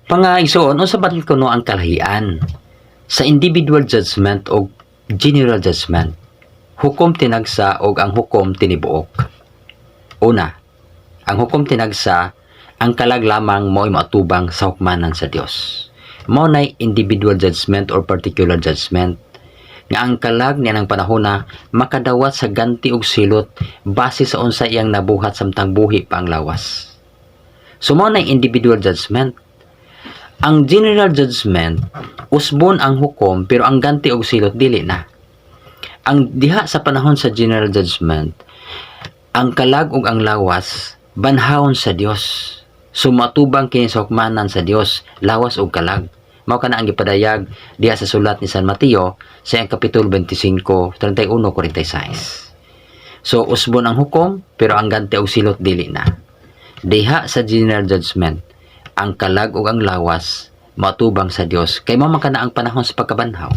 Pangaigsoon, unsa ba kuno ang kalahian sa individual judgment o general judgment? Hukom tinagsa o ang hukom tinibuok. Una, ang hukom tinagsa, ang kalag lamang mo'y matubang sa hukmanan sa Dios. Mao nay individual judgment or particular judgment nga ang kalag niya ng panahona makadawat sa ganti og silot base sa unsa iyang nabuhat samtang buhi pa ang lawas. So mao nay individual judgment. Ang general judgment, usbon ang hukom pero ang ganti og silot dili na. Ang diha sa panahon sa general judgment, ang kalag ug ang lawas banhawon sa Dios. Sumatubang kini sa hukmanan sa Dios, lawas ug kalag. Mao kana ang gipadayag diha sa sulat ni San Mateo sa kapitulo 25, 31-46. So usbon ang hukom pero ang ganti og silot dili na. Diha sa general judgment, ang kalag ug ang lawas matubang sa Dios kay mao man kana ang panahon sa pagkabanhaw.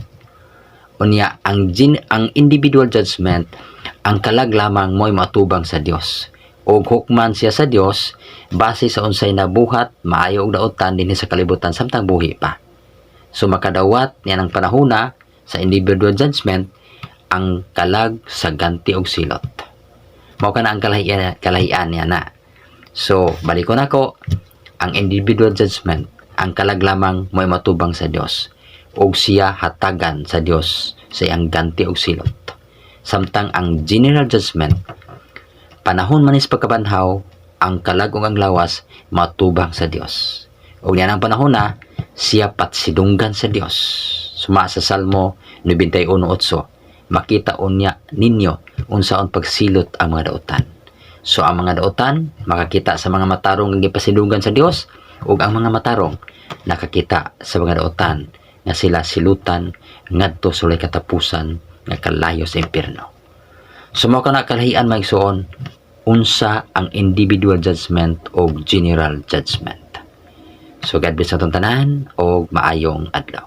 Unya ang individual judgment, ang kalag lamang mo'y matubang sa Dios ug hukman siya sa Dios base sa unsay nabuhat maayo og daotan dinhi sa kalibutan samtang buhi pa. So makadawat niya ng panahona sa individual judgment ang kalag sa ganti og silot. Mao kana ang kalahian niya na. So balikon ako, ang individual judgment, ang kalag lamang mo'y matubang sa Dios ug siya hatagan sa Dios sa iyang ganti og silot. Samtang ang general judgment, panahon man is pagkabanhaw, ang kalag ug ang lawas matubang sa Dios. Ug niya ang panahon na siya patsidunggan sa Dios. Suma sa Salmo 91:8, makita unya ninyo unsaon pagsilot ang mga daotan. So ang mga daotan makakita sa mga matarong nga gipasidunggan sa Dios ug ang mga matarong nakakita sa mga daotan nga sila silutan ngadto sa walay katapusan nga kalayo sa impierno. So mao kana kalahian maigsoon unsa ang individual judgment o general judgment. So God bless sa tanan og maayong adlaw.